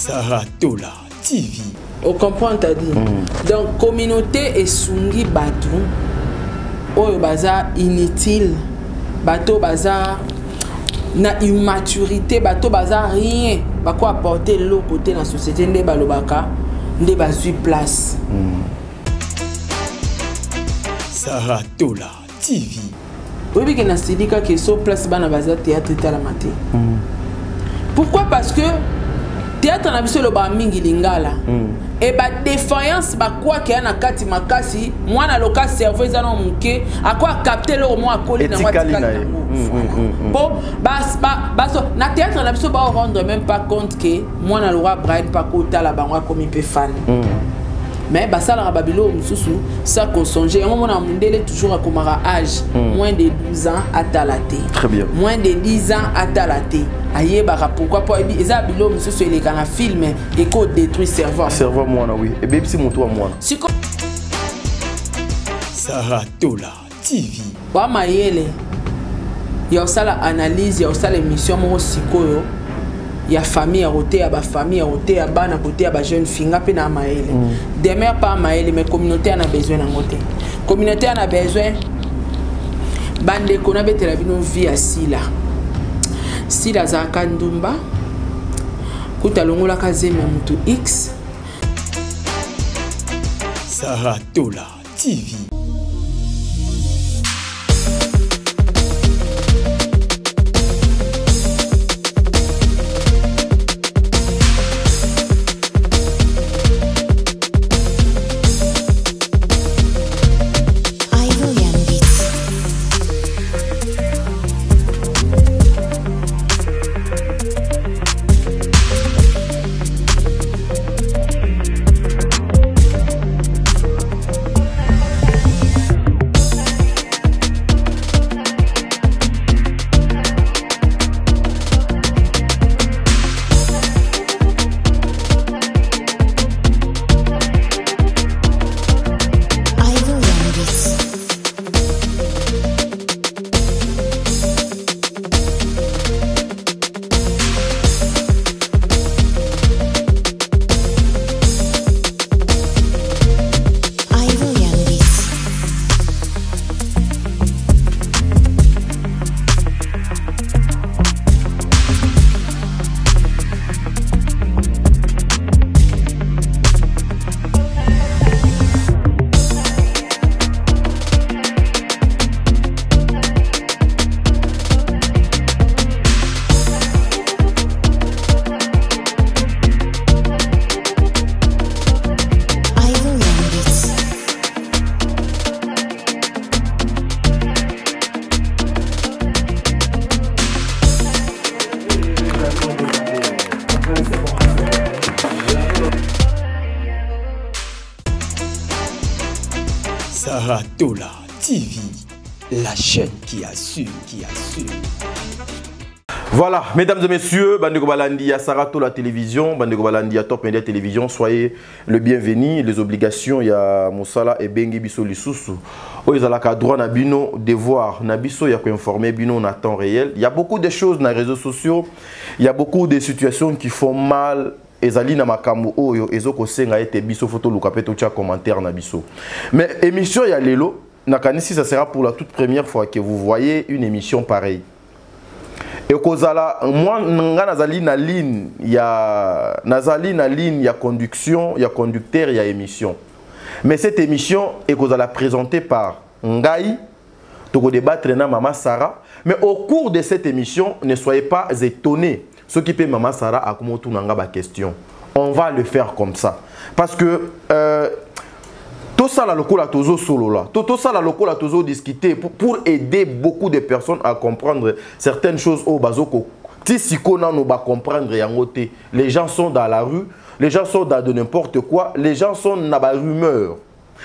Saratola TV. On comprend, t'as dit. Donc, communauté et sungi batou. Oyo baza inutile. Bateau baza na immaturité. Bateau baza rien. Bako apporter l'autre côté dans la société. Nde balobaka. Nde bazui place. Saratola TV. Oui, que na sidika que so place bana baza théâtre à la maté. Pourquoi? Parce que théâtre na biso lo ba mingi lingala. Et ba défaillance ba quoi que na kati makasi, moi na loka cerveau za no muke, a quoi capter le mo akoli na watikali na bon so na théâtre na biso ba rendre même pas compte que moi na loka bride pas kota la bangwa comme pe fan. Mais basala rababilo mususu ça qu'on songeait on a mondele toujours à komara âge moins de 12 ans à talaté. Très bien. Moins de 10 ans à talaté. Aïe bara pourquoi pas eza bilo mususu ele kana film et ko détruit cerveau. Cerveau moi oui. Et bébé si mon toi moi. Saratola TV. Wa mayele. Ya osala analyse ya osala émission mo sikoyo. Il y a famille à roter, il y a ba famille à roter, il y a bana côté, il y a ba jeune fille, il y a maëlle. Demain pas maëlle, mais communauté en a besoin d'un côté. Communauté en a besoin. Bande qu'on a bête la vie non vie à Sila. Sila za kandumba. Kuta longola kazeme mutu X. Saratola TV. Saratola TV, la chaîne qui assure, Voilà, mesdames et messieurs, Bandeko Balandi à Saratola Télévision, Bandeko Balandi à Top Media Télévision, soyez le bienvenu. Les obligations, il y a Moussala et Bengi Bisso Lissousou. Ils ont le droit na bino, devoir na biso, il y a informer bino en temps réel. Il y a beaucoup de choses dans les réseaux sociaux, il y a beaucoup de situations qui font mal. Ezali na makambo oyo ezoko senga ete biso photo lukapeto tia commentaire na biso. Mais émission ya lelo nakanisi ça sera pour la toute première fois que vous voyez une émission pareille. Et kozala moi nga nazali na ligne ya conduction, ya conducteur, ya émission. Mais cette émission est kozala présentée par Ngai toko débattre na Mama Sarah, mais au cours de cette émission ne soyez pas étonnés. Ce qui peut Mama Sarah a comment tout n'anga question. On va le faire comme ça. Parce que tout ça la lokola tozo solo là. Tout ça la lokola tozo discuter pour aider beaucoup de personnes à comprendre certaines choses au bazoko. Si on ne va comprendre yangote, les gens sont dans la rue, les gens sont dans de n'importe quoi, les gens sont dans la rumeur.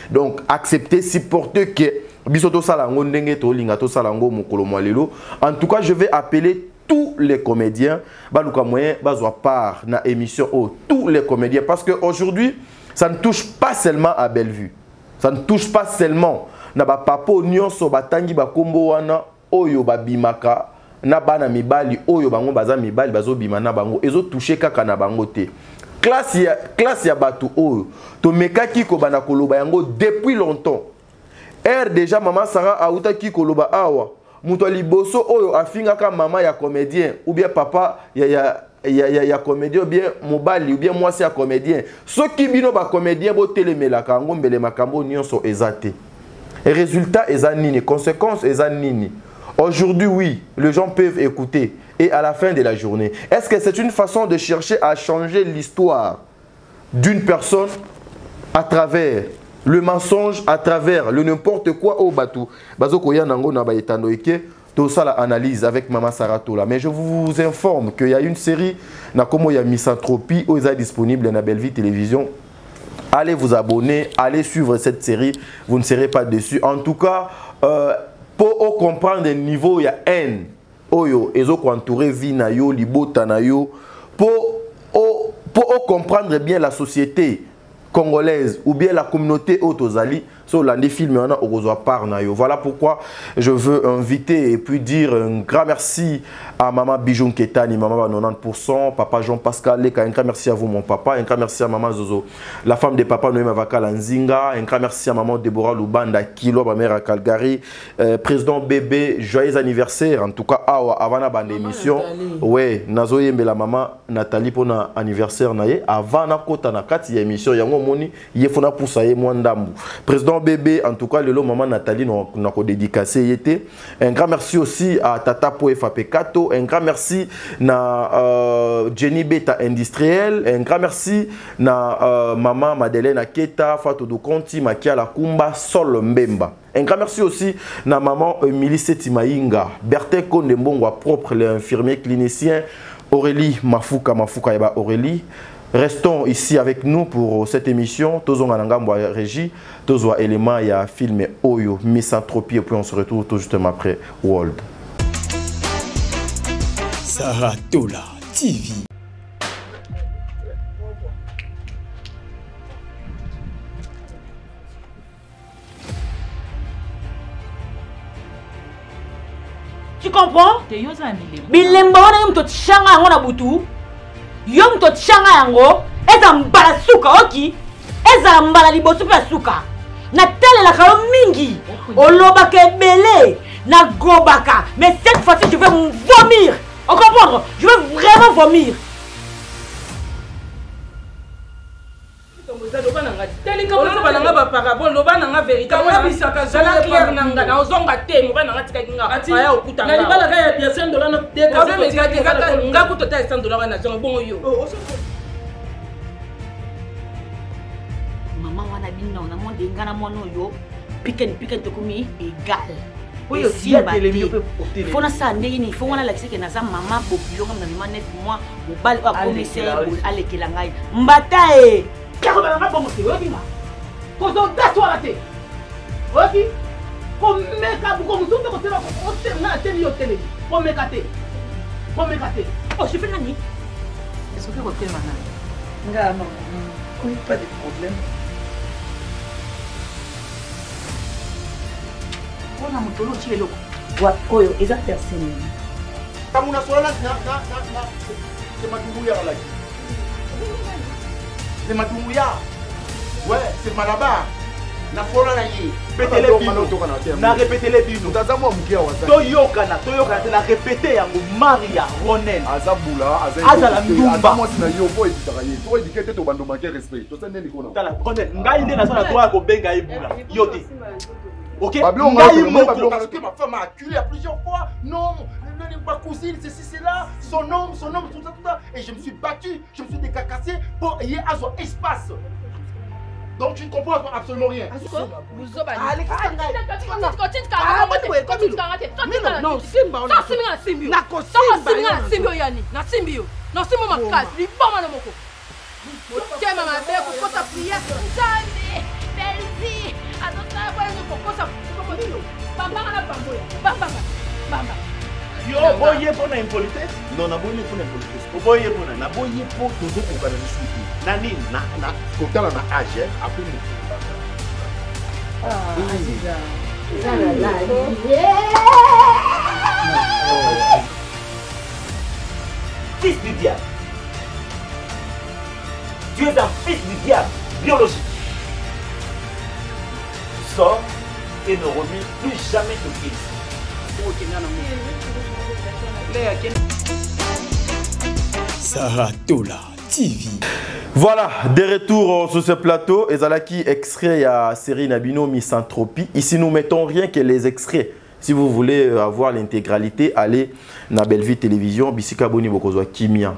Donc accepter, supporter que bisoto salango ndenge to linga to salango mokolo mwalelo. En tout cas, je vais appeler tous les comédiens, baluka moyen, bazwa part na émission tous les comédiens, parce qu'aujourd'hui, ça ne touche pas seulement à Bellevue, ça ne touche pas seulement na ba papo nyonso batangi ba kombo wana oyo ba bimaka na bana mibali oyo bango baza mibali bazo bima na bango ezo toucher kaka na bango te. classe ya bato oyo to mekaki ko bana koloba yango depuis longtemps. Déjà maman Sarah auta ki koloba awa muto liboso oyo afingaka mama ya comédien ou bien papa ya comédien ou bien mobali ou bien mwasi ya comédien. Soki bino ba comédien bo telemelaka yango mbele makambo nyonso ezate. Et résultat eza nini, conséquence eza nini. Aujourd'hui oui, les gens peuvent écouter et à la fin de la journée, est-ce que c'est une façon de chercher à changer l'histoire d'une personne à travers le mensonge, à travers le n'importe quoi au bateau? Bazoko ya nango na ba etando eke tout ça la analyse avec Maman Saratola. Mais je vous informe qu'il y a une série na komo ya Misanthropie où est disponible na Belle Vie Télévision. Allez vous abonner, allez suivre cette série, vous ne serez pas déçus. En tout cas, pour comprendre le niveau il y a haine oyo ezo ko entourer vie na yo libota na yo pour comprendre bien la société congolaise ou bien la communauté Otozali sur l'année film on a au part na yo. Voilà pourquoi je veux inviter et puis dire un grand merci à maman Bijoun Ketani, maman 90%, papa Jean-Pascal Leka, un grand merci à vous mon papa, un grand merci à maman Zozo, la femme de papa Noéma Vakala Nzinga, un grand merci à maman Deborah Lubanda Kilo, ma mère à Calgary, président bébé, joyeux anniversaire en tout cas avant la bande émission. Ouais, nazoye mais la maman Nathalie pour na anniversaire naie avant na kota na kati émission yango moni yefona pour ça mwandambu. Président bébé en tout cas le maman Nathalie n'a ko dédicacé yété. Un grand merci aussi à Tata Poefa Pekato, un grand merci na Jenny Beta Industriel, un grand merci na maman Madeleine Aketa, Fatou Dukonti, Makia Lakumba, Sol Mbemba. Un grand merci aussi na maman Emilie Setimainga, Bertin Kondembongo propre l'infirmier clinicien, Aurélie Mafuka Yaba Aurélie. Restons ici avec nous pour cette émission. Tozo Nganangambwa Régie, Tozo élément il y a film Oyo, Misanthropie et puis on se retrouve tout justement après World. Saratola TV. Tu comprends? Bilemba wana yo mto changa yango na butu. Yo mto changa yango eza mbala suka oki. Eza mbala liboso pe suka. Na tele la kayo mingi. Olobaka ebele na gobaka. Mais cette fois-ci je vais vomir. On comprend? Je vais vraiment vomir. Maman wana bino na monde ngana mono yo piken te komi égal. Oui, aussi faut na ça ndeni faut wana lakise ke na za maman population comme na 9 mois au bal a commissaire ale kelangai mbata e kako na nga bongo te obima ko zo daso la te oki ko meka ko musuto ko tela ko na tele yo tele ko meka te oh je fais nani est-ce que ko tele mana nga maman pas de problème. On a moto l'autre le wa oyo eza personne. Kamuna sola na c'est Matumbuya là. C'est Matumbuya. Ouais, c'est Malaba. Na sola na yi. Répétez les bino. Na répétez les bino. Tazamwa mukia wasa. Toyoka na répéter yango Maria Ronen. Azabula, azala ndumba. Moi na yo boy ditaraye. Toi dikete to bando manquer respect. To sende ndiko na. Tala Ronen, ngai nde na sala toi ko benga ebula. Yote. Ok, ma femme m'a acculé à plusieurs fois. Non, ma cousine, c'est là. Son nom, tout ça. Et je me suis battu, je me suis décacassé pour y avoir son espace. Donc tu ne comprends absolument rien. Yo, boye pour na impolitesse? Non, na boye pour na impolitesse. Boye pour na boye pour toujours pour faire des choses. Nani na kotala na âge après nous. Fils du diable. Tu es un fils du diable, biologique. Sors et ne remets plus jamais ton fils. Saratola TV. Voilà, de retour sur ce plateau. Ezalaki extrait à série Nabino Misanthropie. Ici, nous mettons rien que les extraits. Si vous voulez avoir l'intégralité, allez na Bellevue Télévision, Bissika Boni Bokozwa Kimia.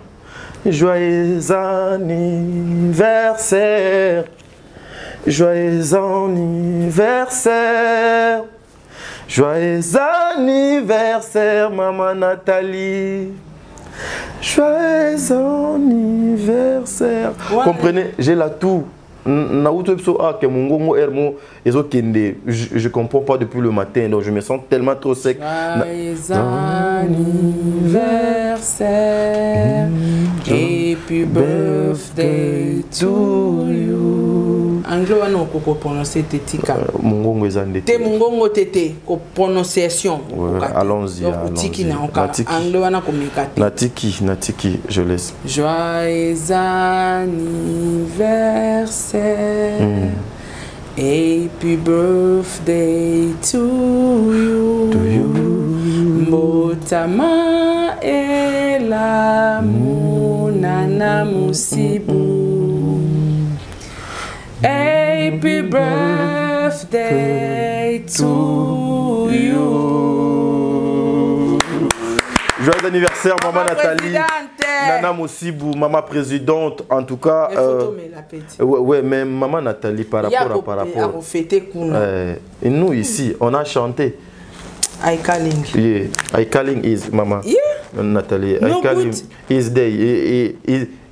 Joyeux anniversaire. Joyeux anniversaire. Joyeux anniversaire, maman Nathalie. Joyeux anniversaire. Ouais. Comprenez, j'ai la toux. Je comprends pas depuis le matin, donc je me sens tellement trop sec. Joyeux anniversaire, happy birthday to you. Anglo wana ko prononcer tetika. Mungongo ezande. Te mungongo tete ko prononciation. Allons-y. Tiki na oka. Anglo wana ko mekate. Natiki, je laisse. Joyeux anniversaire. Happy birthday to you. Mbotama ela munana musibu. Happy birthday to you. Joyeux anniversaire, maman Nathalie. Nana Moussibou, maman présidente, en tout cas. Ouais, mais maman Nathalie, par rapport. Et nous ici, on a chanté. I calling. Yeah, I calling is maman. Yeah. Nathalie, no I calling is day.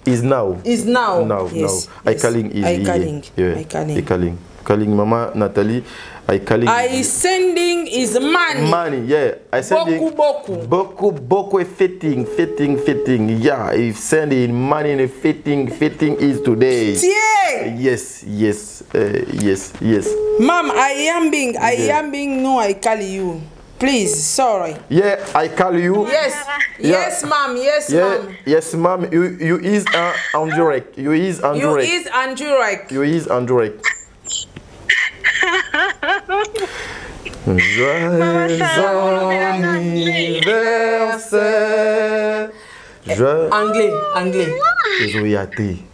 Is now. Is now. Yes. I calling is. I calling. Yeah. I calling. I calling. Calling maman Nathalie. I calling. I sending is money. Money, yeah. I sending. Beaucoup fitting. Yeah, if sending money and fitting is today. Yeah. Yes. Mom, I am being no, I call you. Please, sorry. Yeah, I call you. Yes, yes, ma'am. Yes, ma'am. Yes, ma'am. You is on direct. You is on direct. Joyeux anniversaire. Anglais.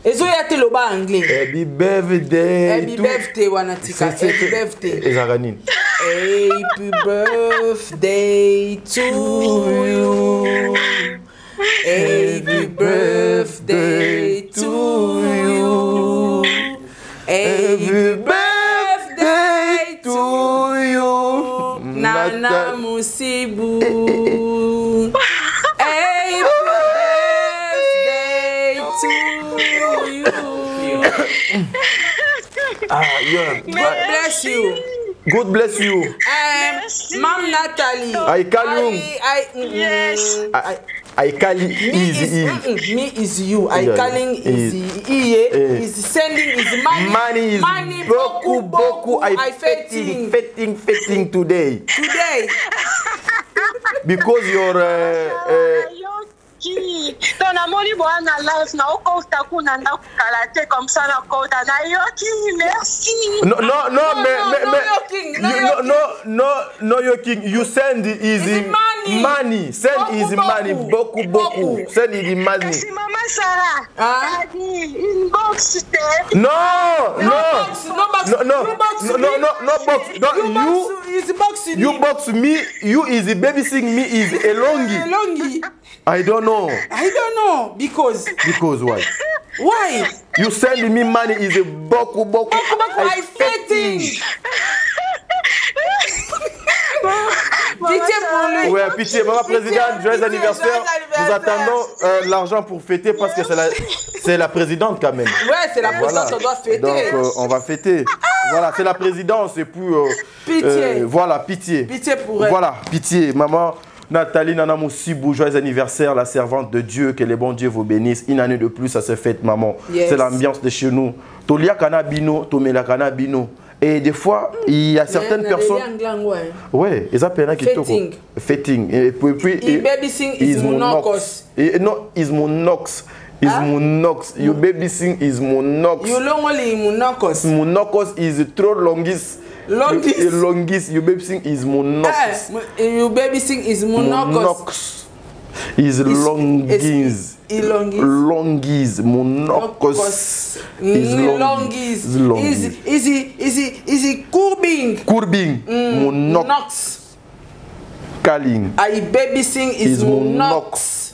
Ezoyate loba anglais. Happy birthday. Happy birthday wanatika. Happy birthday. Ezaganin. Happy birthday to you. Happy birthday to you. Happy birthday to you. Nana Musibu. Happy birthday to you. God bless you. God bless you. Mom Nathalie. I call you. I call you easy. Me is you. I calling is is sending is money. Money is beaucoup. I fetting today. Because your ton amoni boana live na okosta kuna na kalate comme ça na kota na yoki merci. No yoking. You send easy money. Send easy money. Beaucoup. Send easy money. Merci maman Sarah. Inbox. No box. You box me. You is babysitting me is Elongi. I don't know. Because why? Why? You send me money is a beaucoup. I fetting. Pitié pour lui. Ouais, pitié. Maman présidente, joyeux anniversaire. Nous attendons l'argent pour fêter parce que c'est la présidente quand même. Ouais, c'est la présidente, on doit fêter. Donc on va fêter. Voilà, c'est la présidence et puis pitié. Voilà, pitié. Pitié pour elle. Voilà, pitié. Maman Nathalie Nana Moussibou, joyeux anniversaire, la servante de Dieu, que les bons dieux vous bénissent. Une année de plus à se fête, maman. Yes. C'est l'ambiance de chez nous. Tolia Kanabino, Tomela Kanabino. Et des fois, il y a certaines personnes. Ouais, ils appellent qui Fetting. Et puis babysitting is monox. Non, is monox. is monox. Your baby sing is monox. You long only monocos. Monocos is throat longest. Longest. Your baby sing is monox. Your baby sing is monocos. Is longis. Longis. Monocos. Is longis. Is it courbing? Courbing. Monox. Calling. I baby sing is monox.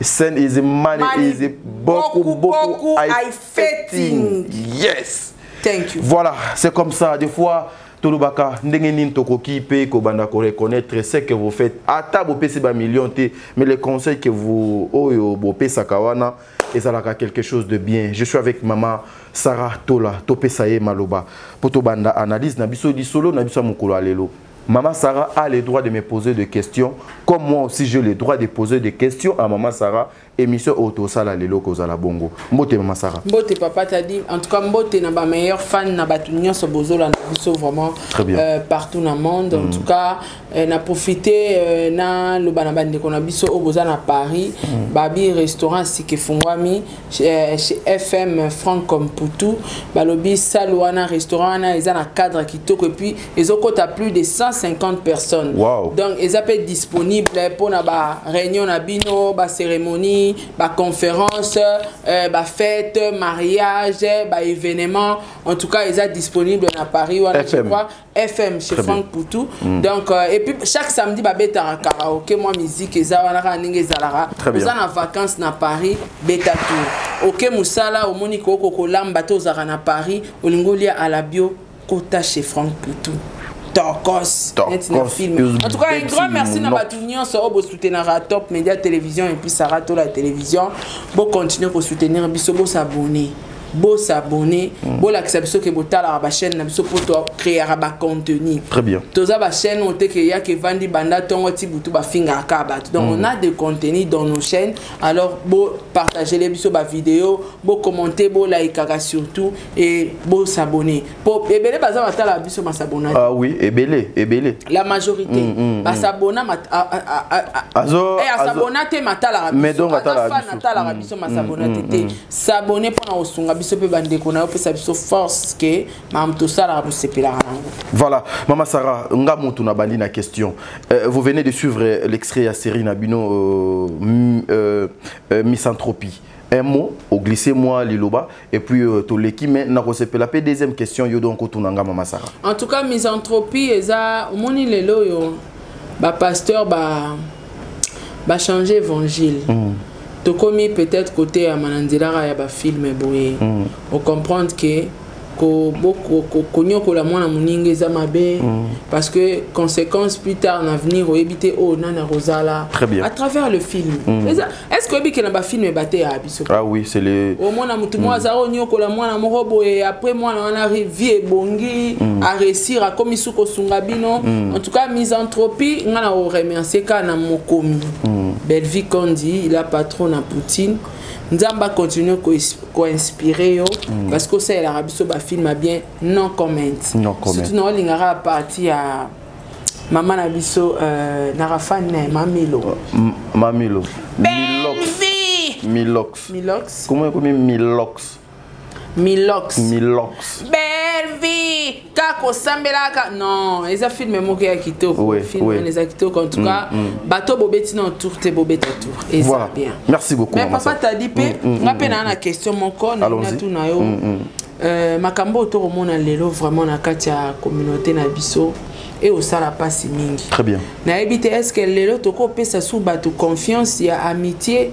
Send is money is beaucoup I fetting. Yes. Thank you. Voilà, c'est comme ça. Des fois, Tolobaka, n'engenin tokoki pe ko banda ko reconnaître ce que vous faites. Ata bo pese ba million te, mais les conseils que vous oyo bo pesa kawana et ça là quelque chose de bien. Je suis avec maman Sarah Tola, Topesaye Maloba. Poto banda analyse na biso di solo na biso mukolo alelo. Maman Sarah a le droit de me poser des questions, comme moi aussi j'ai le droit de poser des questions à Maman Sarah. Émission Auto Sala Lelo Kozala Bongo. Mbote Maman Sarah. Mbote papa t'a dit, en tout cas Mbote n'a pas meilleur fan n'a pas tout nion sur Bozola vraiment partout dans le monde. En tout cas, n'a profité na le banabande qu'on a biso au Bozola à Paris, babi restaurant si que fongwami chez FM Franck comme Poutou, balobi salouana restaurant na ils ont un cadre qui toque et puis ils ont compté plus de 150 personnes. Wow. Donc ils appellent disponibles pour na ba réunion na bino, ba cérémonie, ba conférence, ba fête, mariage, ba événement. En tout cas, ils sont disponibles à Paris ou à FM chez Franck Poutou. Donc et puis chaque samedi ba beta en karaoké, moi musique et ça wana ninge zalara. Vous en vacances na Paris, beta tour. OK musala au moniko koko lamba to zara na Paris, olingolia à la bio kota chez Franck Poutou. Torcos, film. En tout cas, un grand merci à Batunion, ça va soutenir la Top Média Télévision et puis Sarah Tola Télévision. Bon continuer pour soutenir, bon s'abonner. Beau s'abonner, beau l'accepter que vous avez la chaîne, pour créer un contenu. Très bien. Tous la chaîne, on te qu'il y a que Vandi Banda, ton petit boutou, finger kabat. Donc on a des contenus dans nos chaînes. Alors beau partager les vidéos, beau commenter, beau liker surtout et beau s'abonner. Pour ebele bazar ata la biso ma s'abonner. Ah oui, ebele. La majorité. Ba s'abonner azo s'abonner te mata la biso. Mais donc ata la biso ma s'abonner te. S'abonner pour na osunga. Voilà, Maman Sarah, na question. Vous venez de suivre l'extrait à série Nabino Misanthropie. Un mot, au glissez-moi Liloba, et puis Toleki, mais n'a pas la deuxième question, yo donc Maman Sarah. En tout cas, Misanthropie, eza moni lelo yo, ba pasteur ba changer évangile. Tokomi peut-être côté à Manandira ya ba film boye on comprend que ko la mwana muninge za mabe parce que conséquences plus tard en avenir au éviter au nana Rosala à travers le film. Est-ce que biki na ba film baté à biso? Ah oui, c'est les au mona mutu moi za nyoko la mwana morobo et après moi on arrive vie bongi à réussir à comme isuko sungabino. En tout cas Misanthropie ngana o remercier kana mokomi. Belle vie qu'on dit, il a patron à Poutine. Nzamba continue à inspirer parce que c'est l'Arabie Saoudite film bien non comment. Surtout dans l'ingara partie à maman Nabiso Narafan Mamilo. Mamilo. Milox. Comment on dit Milox? Milox. Belle vie. Kako sambelaka. Non, ils ont filmé mon qui a quitté au film, les acteurs en tout cas. Bateau bobeti non tourte bobeta tour. Et ça bien. Merci beaucoup. Mais papa t'a dit pe, rappelle la question mon corps na tout na yo. Makambo autour mon lelo vraiment na katia communauté na biso et au sala passe mingi. Très bien. Na ebité est-ce que lelo toko pesa sou bato confiance ya amitié.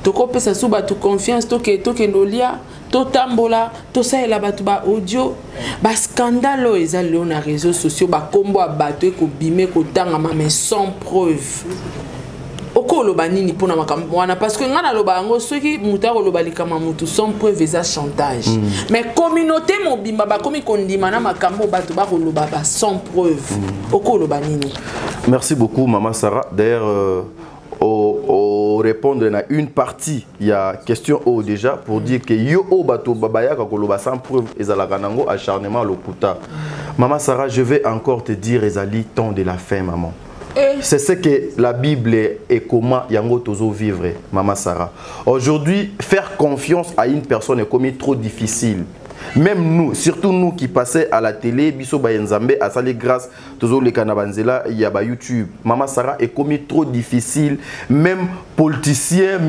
Toko pesa sou bato confiance toke ndolia. Totambola, to ça la batu ba audio, ba scandale ezali na réseaux sociaux ba kombo abato ko bime ko tanga mais sans preuve. Oko loba nini pona makambo wana parce que ngana loba ngo soki muta ko loba likama mutu sans preuve eza chantage. Mais communauté mobimba ba komi kondima na makambo batu ba ko loba ba sans preuve. Oko loba nini. Merci beaucoup Maman Sarah. D'ailleurs au répondre à une partie, il y a question déjà pour dire que yo o bato babaya kakoloba sans preuve ezalakanango acharnement lokuta. Maman Sarah, je vais encore te dire ezali temps de la fin maman. C'est ce que la Bible et comment yango tozo vivre, Maman Sarah. Aujourd'hui, faire confiance à une personne est comme trop difficile. Même nous, surtout nous qui passons à la télé, biso ba nzambe a sali grâce tozo le kanabanzela ya ba YouTube. Maman Sarah est comme trop difficile. Même politiciens,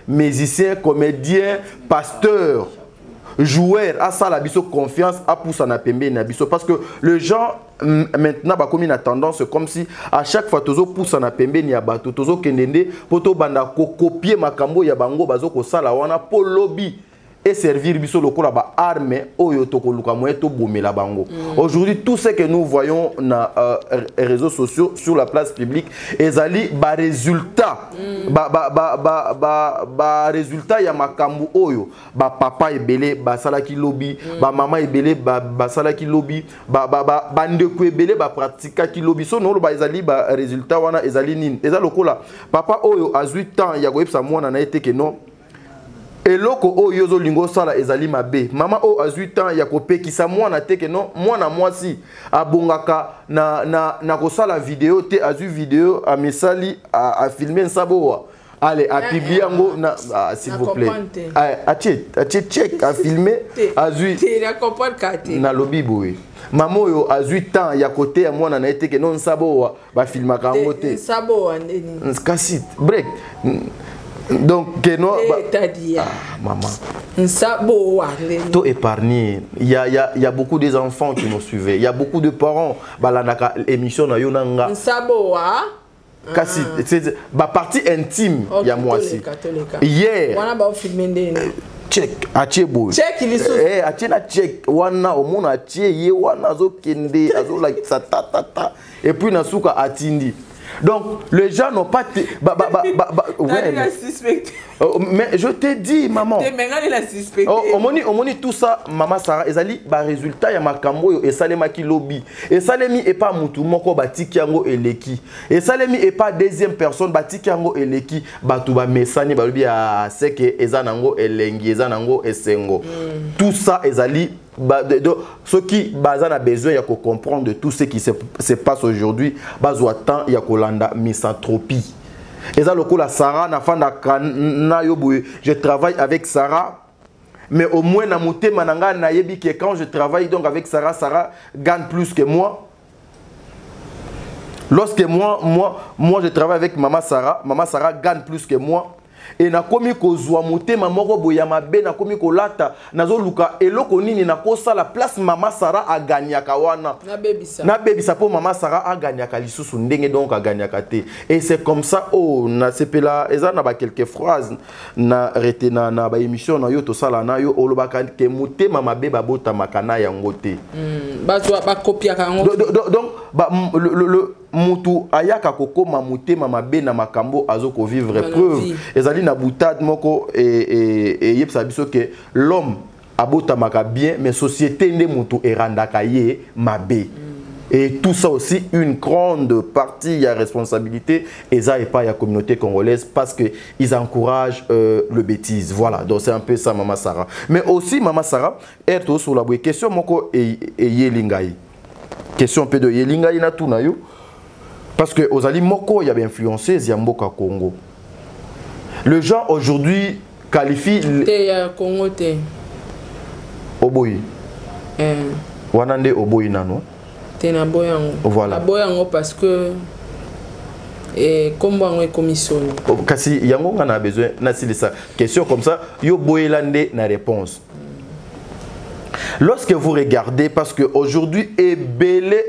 musiciens, comédiens, pasteurs, joueurs à ça la biso confiance à pousser na pembe na biso parce que les gens maintenant ba comme une tendance comme si à chaque fois tozo pousse na pembe ni ya bato tozo kendende poto banda ko copier makambo ya bango bazo ko sala wana po lobby et servir biso lokola ba arme oyo toko luka moye to bomela bango. Aujourd'hui tout ce que nous voyons na réseaux sociaux sur la place publique ezali ba résultat ba résultat ya makambo oyo ba papa ebele ba sala ki lobby ba mama ebele ba sala ki lobby ba ndeko ebele ba pratika ki lobby so no ba ezali ba résultat wana ezali nini eza lokola papa oyo a 8 ans ya koyebisa mwana na ete ke non eloko oyo yozo lingo sala ezali mabe mama o a 8 ans ya kopekisa mwana teke non mwana mwasi abongaka na kosala vidéo te azu vidéo a mesali a filmer nsaboa allez a publier ngo na s'il vous plaît a check a filmer azu na lobby boy mama oyo a 8 ans ya kote ya mwana na teke non nsaboa ba filmaka ngo te nsaboa ndeni kasi break. Donc, que non. Maman. Tout épargné. Il y a beaucoup des enfants qui nous suivaient. Il y a beaucoup de parents. Balanaka émission na yonanga. Kasi, c'est ma partie intime. Il y a moi aussi. Hier. Check, achebo. Check il est eh, achena check. Wana omona achie ye wana zo kende azo like sa ta. Et puis nasuka atindi. Donc, les gens n'ont pas... Ouais, mais je t'ai dit, maman. On dit tout ça, maman Sarah, ezali ba résultat ya makambo et salema ki lobby. Et salemi et pas mutu moko batiki yango eleki. Et salemi et pas deuxième personne batiki yango eleki batu ba mesani ba lobi a seke ezanango elengi ezanango esengo. Tout ça ezali ceux qui ont besoin de comprendre tout ce qui se passe aujourd'hui, ils ont temps de misanthropie. Et ça, la Sarah, je travaille avec Sarah, mais au moins, quand je travaille donc avec Sarah, Sarah gagne plus que moi. Lorsque moi je travaille avec Maman Sarah gagne plus que moi. Et na komi ko zwa motema moko boya mabe na komi ko lata nazo luka eloko nini na kosa la place Maman Sarah a gagnyaka wana na bebisa po Maman Sarah a gagnyaka lisusu ndenge donc a gagnyaka te et c'est comme ça oh na sepela eza na ba quelques phrases na retena na ba émission na yo to sala na yo olobaka ke motema mabe ba bota makana yango te ba copia ka ngo donc le mutu ayaka kokoma motema mabe na makambo azoko vivre preuve ezali na boutade moko et yebsa biso que l'homme abotamaka bien mais société nde mutu erandaka ye mabe et tout ça aussi une grande partie ya responsabilité eza et pas ya communauté congolaise parce que ils encouragent le bêtise voilà donc c'est un peu ça Maman Sarah mais aussi Maman Sarah est sur la question moko et yelingai question un peu de yelingai na tout na yo parce que aux Ali Moko, il y a influencé Ziamboka Congo. Le gens aujourd'hui qualifient. Congo te. Oboyi. Wanande Oboyi nano. Te na boyango. Voilà. Na boyango parce que comme on est commissionné. Kasi yango on a besoin na ça. Question comme ça, yo boyelande na réponse. Lorsque vous regardez, parce qu'aujourd'hui, il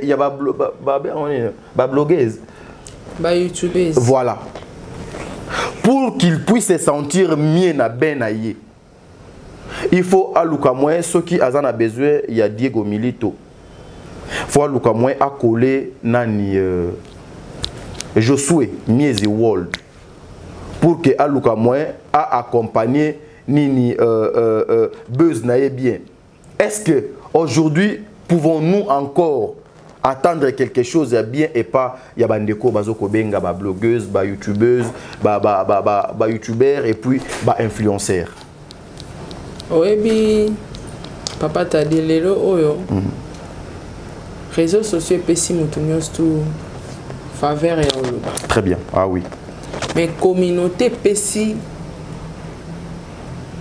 y a des blogueuses, des youtubeuses. Voilà. Pour qu'ils puissent se sentir mieux na benaye, il faut à l'oukamoué, ceux qui ont besoin, il y a Diego Milito. Il faut à l'oukamoué accoler nani Josué Miezi World. Pour que à l'oukamoué a accompagné Nini Buzz naye bien. Est-ce que aujourd'hui pouvons-nous encore attendre quelque chose de bien et pas ya bandeko bazoko benga ba blogueuse, ba youtubeuse, ba youtubeur et puis ba influenceur. Oui, papa t'a dit lelo oyo. réseaux sociaux epesi moto nyonso tu faveur ya oloba. Très bien. Ah oui. Mais communauté epesi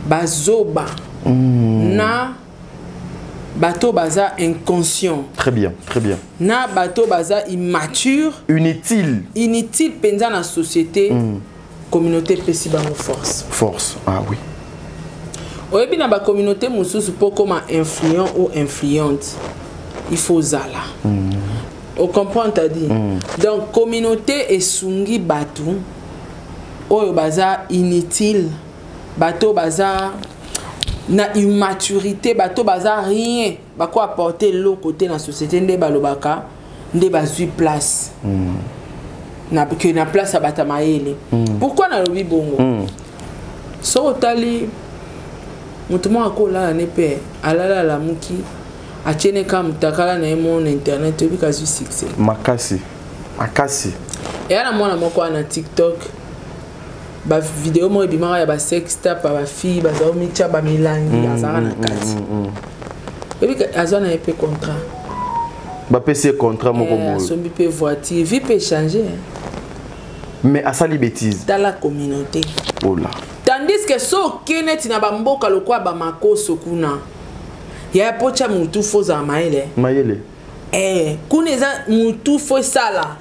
bazoba na bato baza inconscient. Très bien, très bien. Na bato baza immature. Inutile. Inutile penza na société. Communauté pesi bango force. Force, ah oui. Oyebi na ba communauté mususu po comme influent ou influente. Il faut zala. On comprend t'as dit. Donc communauté esungi batu oyo baza inutile. Bato baza na immaturité, bato baza rien. Bako apporter l'autre côté dans la société nde balobaka nde bazui place. Que na place à Batamaele. Pourquoi na lobi bongo? So otali mutumo akola nepe alala la muki achene kam takala na mon internet obi kazu succès. Makasi. Makasi. Et ana mwana moko na TikTok ba vidéo mo ebimara ya ba sex tap ba fille ba zo micha ba milangi azara na kati. Obi azana epé contrat. Ba PC contrat moko mo. So bi pe voiture, vie peut changer. Mais à ça les bêtises dans la communauté. Oh là. Tandis que so kenet na bamboka lokwa ba makoso kuna. Ya pocha mutu fo za maele. Maele. Kuneza mutu fo sala.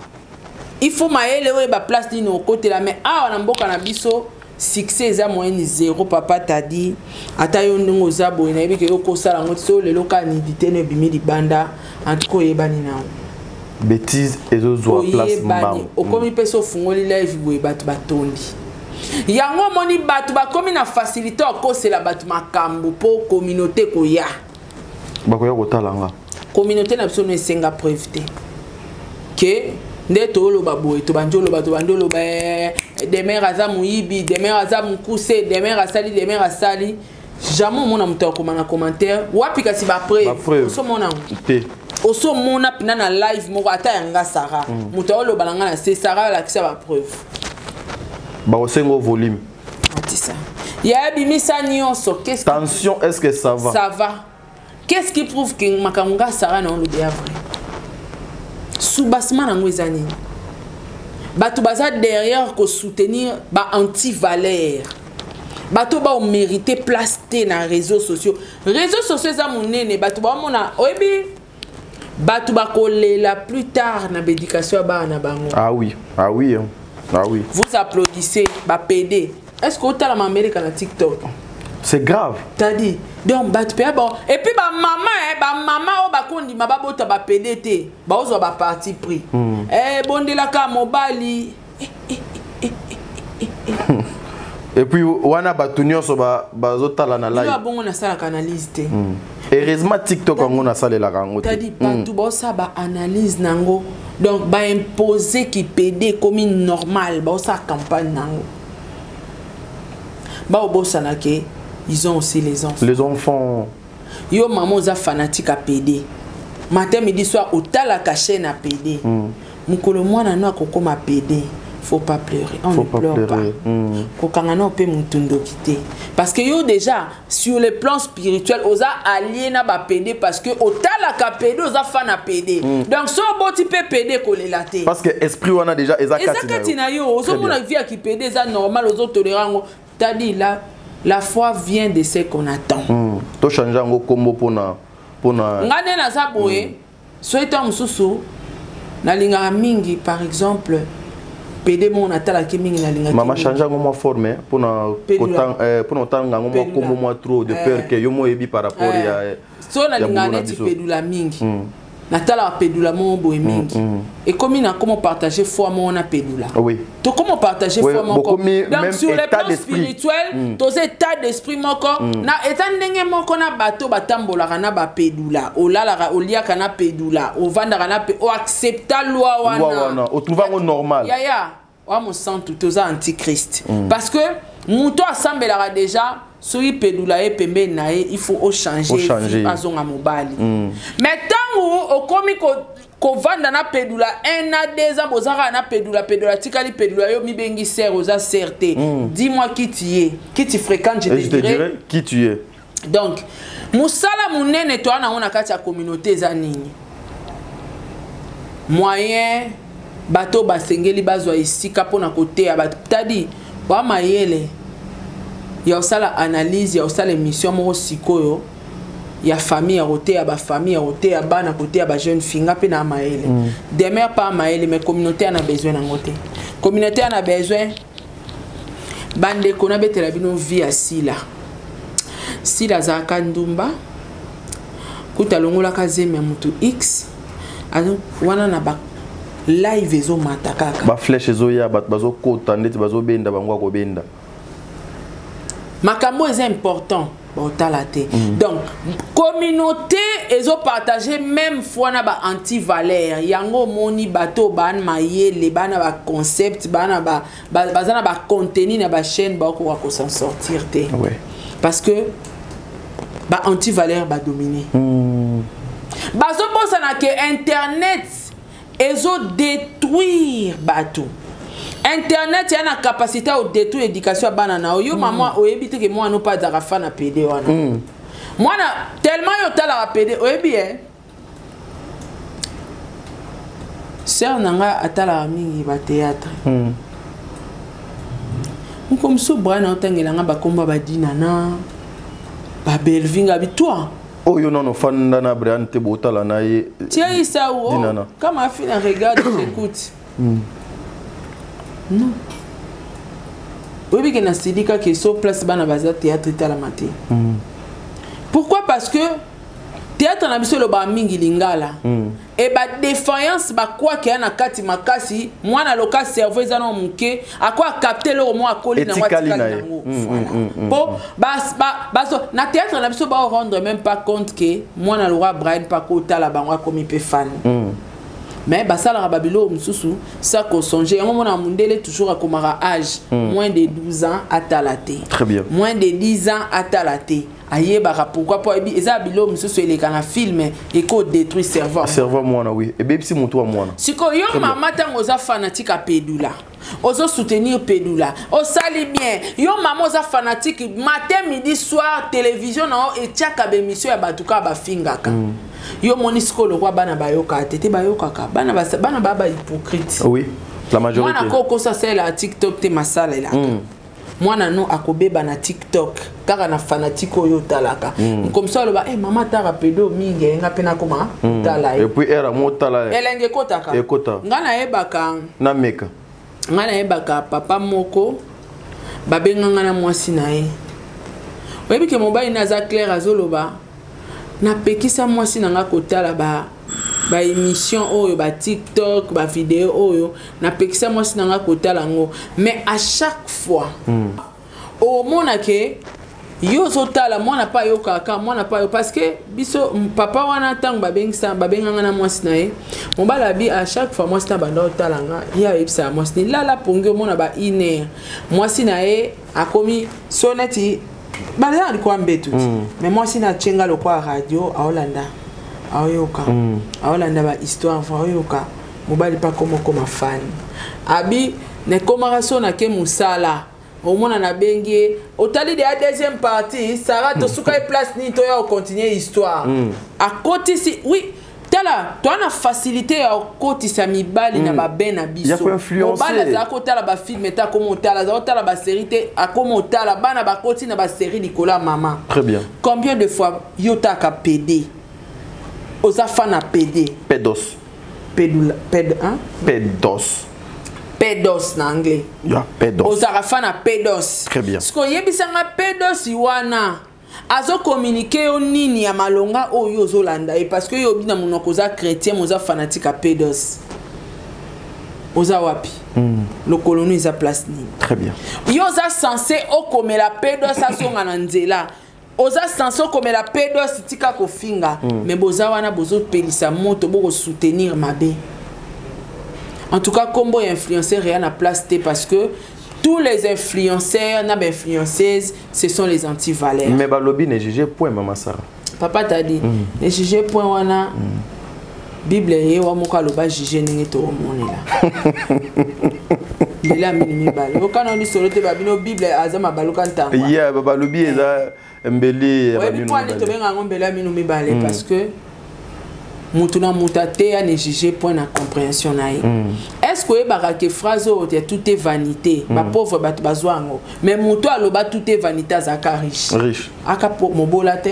Il faut maele we ba place ni no côté là mais ah na mboka na biso succès za moyenne zéro papa t'a dit ata yo ndongo za boy na yebike yo ko sala ngoti so le loka ni ditene bimi di banda antiko yebani na. Bêtise et zo place mbao. Okomi peso fungoli live boy batu batondi. Yango moni batu bakomi na facilité okose la batu makambu po communauté ko ya. Bakoya kotalanga. Communauté na biso no esenga preuve que nde to lo baboy to banjolo bato bandolo ba demain raza muibi demain raza mukuse demain rasali demain rasali jamais mona muto ko na commentaire wapi kasi ba preuve so mona te oso mona pina na live moko ata yanga Sarah muto lo balanga na c'est Sarah la kisa ba preuve ba osengo volume ça ya bimisa nyonso qu'est-ce tension est-ce que ça va qu'est-ce qui prouve que makanga Sarah non le dia vrai soubassement nango ezani bato baza derrière ko soutenir ba anti-valeur bato ba mériter place te na réseaux sociaux za monene bato ba mona oyebi bato ba kolela plus tard na bédication ba na bango ah oui vous applaudissez ba PD est-ce que tu as la mamelle na TikTok c'est grave t'as dit donc bat pe bon et puis ba maman o ba kondi ma ba bota ba PDT ba ozo ba parti pris bondela ka mobali et puis wana batunyo so ba zotala na live ba bongo na sala analyse te heureusement TikTok ngo na sala la rango t'as dit partout ba ça ba analyse nango donc ba imposer qui PD comme normal ba ça campagne nango ba obosa na ke ils ont aussi les enfants. Les enfants. Yo maman za fanatique à PD. Matin midi soir au tala caché na PD. Mukolo mwana no akoko ma PD. Faut pas pleurer. On ne pleure pas. Kokangana on peut mutundo quitter. Parce que yo déjà sur le plan spirituel oza allié na ba PD parce que au tala ka PD oza fan à PD. Donc so bon type PD ko lelaté. Parce que esprit wana déjà ezakatina yo. Ozo mona vie qui PD za normal ozo tolérango. T'as dit là la foi vient de ce qu'on attend. To changer ngo kombo pona ngane na zaboye so eta mususu na linga mingi par exemple PD mon atala ke mingi na linga mama changer ngo mo forme pona otanga ngo mo kombo mo trop de peur que yo mo ebi par rapport ya so na linga neti pedula mingi natala pedula mon boy mingi et comme il a comment partager foi mon na pedula oui to comment partager foi mon corps donc sur le plan spirituel to état d'esprit moko na état ndenge moko na bato batambola na ba pedula olala olia kana pedula ovanda kana o accepta loi wana o trouva normal ya wa mo santu toza antichrist parce que muto assemblera déjà soki pedula e pembe na e il faut changer azonga mobali mais tango okomi ko vanda na pedula 1 à 2 ans bozaka na pedula tikali pedula yo mibengi ser oza certé dis-moi qui tu es qui tu fréquentes je te dirai qui tu es donc musala munene to ana ona kati ya communauté za nini moyen bato basengeli bazwa esika pona côté ya bato tadi wa mayele ya osala analyse ya osala émission moko sikoyo ya famille ya côté ya ba famille ya côté ya bana côté ya ba jeune fille pe na mayele demeure pas mayele mais communauté a besoin na côté communauté a besoin bande kona betela bino vie ya sila za kandumba kuta longola kazeme mutu x wana na ba live ezo matakaka ba flèche ezo ya bazo kota ndeti bazo benda bangwa ko benda makambo est important donc communauté ezo partager même fois na ba anti-valeur yango moni bato ban mayele bana ba concept bana ba bazana ba contenu na ba chaîne ba ko s'en sortir te parce que ba anti-valeur ba dominer bazo pensa na que internet ezo détruire bato internet yana capacité au détruire éducation bana na yo maman oyebite que moi no pas za fa na PD wana moi na tellement yo tala PD oyebi sœur nanga atala mingi ba théâtre comme so brana otangela nga ba komba ba dinana ba belvinga bitwa oh yo non fanda na Brian te botala na ye tiens ça ou comme ma fille regarde j'écoute non oui que na sidika que so place bana baza théâtre tala maté pourquoi parce que théâtre na biso lo ba mingi lingala et ba défaillance ba quoi que na kati makasi mwana loka cerveau ezana muke akwa capter le mo akoli na watikali nango bon baso na théâtre na biso ba rendre même pas compte que mwana lora Brian pas ko tala bangwa comme pe fan mais basala babilo mususu ça ko songer yango mona mundele toujours akomara âge moins de 12 ans à talaté très bien moins de 10 ans à talaté ayebaka pourquoi pas eza bilo mususu eleka na film et ko détruit cerveau mwana oui et bebisi mutu wa mwana siko yo mama tango za fanatique a pedula ozo soutenir pedula o sali bien yo mama oza fanatique matin midi soir télévision na et tiaka ba émission ya batuka ba fingaka yo monisco le roi bana bayoka tete bayoka ka bana baba hypocrite oui la majorité mwana koko ça c'est la TikTok te masala là mwana no akobeba na TikTok kaka na fanatique oyo talaka comme ça le ba mama tara pedo mingi nga pena koma tala et puis era motala elenge kotaka ekota ngana ebaka na meka ngana ebaka papa moko babenganga na mwasi na ye oyebi ke mobali na za clair azoloba na pekisa mwasi nanga kotala ba émission oyo ba TikTok ba vidéo oyo na pekisa mwasi nanga kotala ngo mais à chaque fois au mona ke yo zotala mwana pa yo kaka mwana pa yo parce que biso papa wana tango babenganga na mwasi na ye mobala bi à chaque fois mwasi na banda otala nga ya ebisa mwasi ni lala pongi mona ba iner mwasi na ye akomi soneti bala alikuwa mbetu mais mwasi na chenga lokwa radio aolanda aoyoka aolanda ba histoire aoyoka mobali pa koma fan abi ne komaraso na ke musala au moins na bengi otali de la deuxième partie Sarah to suka place ni to ya continuer histoire à côté si oui tala toi na facilité à côté sa mibali na ba ben na biso il y a quoi influencer bala za ko tala ba film eta comme tala za tala ba série te a comme tala bana ba côté na ba série Nicolas maman très bien combien de fois yota ka PD oza fana PD pedos pedula ped hein pedos pedos na anglais ya pedos ozara fana pedos très bien parce que yebisanga pedos iwana azo communiquer yo nini ya malonga oyo ozolanda et parce que yo bina monoko za chrétien moza fanatique a pedos oza wapi le colonie za place ni très bien yo za censé okomela pedos asonga na nzela oza censé okomela pedos tika kofinga mais boza wana bozo pelisa moto boko soutenir mabe. En tout cas, combo influenceur rien à place parce que tous les influenceurs, influenceuses, ce sont les anti-valeurs. Mais balobi ne juge point maman Sarah. Papa t'a dit, ne juge point wana. Bible ye wa moka loba juge ningi to moni la. Bila minimi bal. Okana ni solote babino Bible azama baluka ntanga. Yeah, balobi eza mbeli babino. Ouais, puis to benga ngombela minumi balé parce que mutuna mutate a négliger point na compréhension na ye. Est-ce que barake phrase o tout est vanité, ba pauvre bat bazwango. Mais muto aloba tout est vanité azaka riche. Riche. Aka pour mobola te.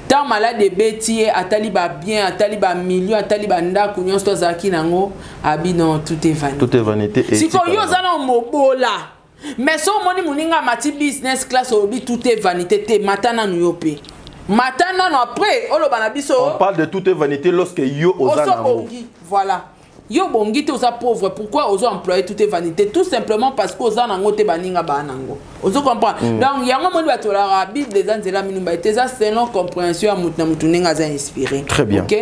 Tant malade de bêtier, atali ba bien, atali ba million, atali ba ndako nyonso zaki nango, abi non tout est vanité. Tout est vanité. Si ko yo zana mobola. Mais si on moninga mati business class obi tout est vanité te matana nuyope. Matana no après olo banabiso. On parle de tout est vanité lorsque yo ozana. Voilà. Yo bongi te oza pauvre, pourquoi ozo employer tout est vanité? Tout simplement parce que ozana ngo te baninga banango. Ozo comprendre. Donc yango moni batola la Bible des anzela minumba eteza selon compréhension ya mutna mutunenga za inspiré. Très bien. OK?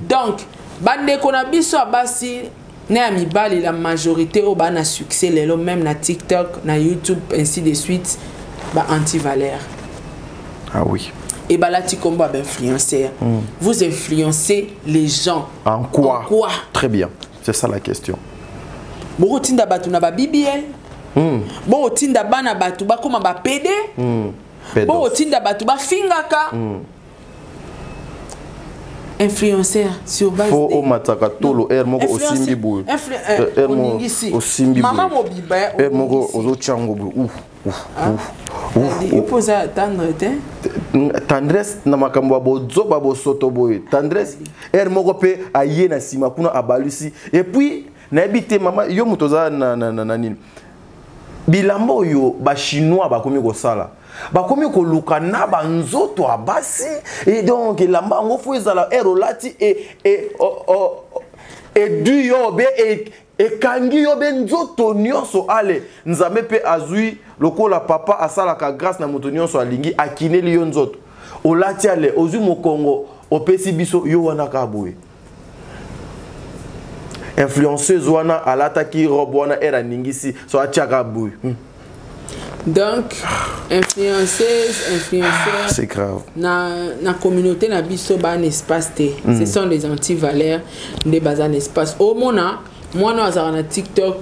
Donc bande kona biso abasi na mibali la majorité au bana succès lelo même na TikTok, na YouTube ainsi de suite ba anti-valeur. Ah oui. Et bah là tu combat influenceur. Vous influencez les gens. En quoi? En quoi? Très bien. C'est ça la question. Bon tinda batu na ba BBL. Bon tinda bana batu ba koma ba PD. Bon tinda batu ba fingaka. Influenceur sur base faut au mataka tolo er moko osimbi boy er moko osimbi boy maman mobiba er moko ozo chango boy il faut attendre tendresse na makambo bozo babo soto boy tendresse er moko pe aye na sima kuna abalusi et puis na ebité maman yo mutoza na nini bilambo yo ba chinois ba komi ko sala bakomi ko luka na banzoto abasi et donc lamba ngo fo ezala erolati et du yobe et kangi yobe nzoto nyonso ale nzambe pe azui lokola papa asala ka grâce na moto nyonso alingi akineli yo nzoto olati ale ozui mokongo opesi biso yo wana ka boye influenceuse wana alata ki robe wana era ningisi so atiaka boye. Donc, influenceurs, c'est grave. Na communauté na biso ba un espace te. Ce sont des anti-valeurs, des bazan espace. Au mona, moi no azara na TikTok,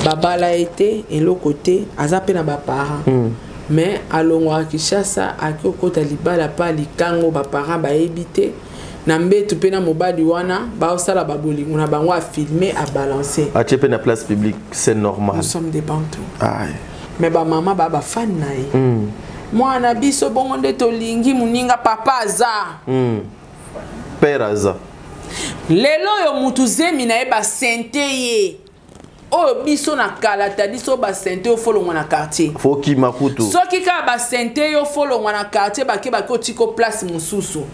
babala été et l'autre côté, azape na ba parents. Mais alongwa Kinshasa akoko talibala pa likango ba parents ba ebité. Na mbetu pe na mobali wana ba osala babolingo na bango a filmer a balancer. A tchepe na place publique, c'est normal. Nous sommes des bantous. Aïe. Mais ba maman ba fan na ye. Moi na biso bongo nde tolingi muninga papa aza. Père aza. Lelo yo mutu zemi na ye ba sente ye. O biso na kala tadi so ba sente yo folongwa na quartier. Foki makutu. Soki ka ba sente yo folongwa na quartier ba ke ba ko tiko place mususu.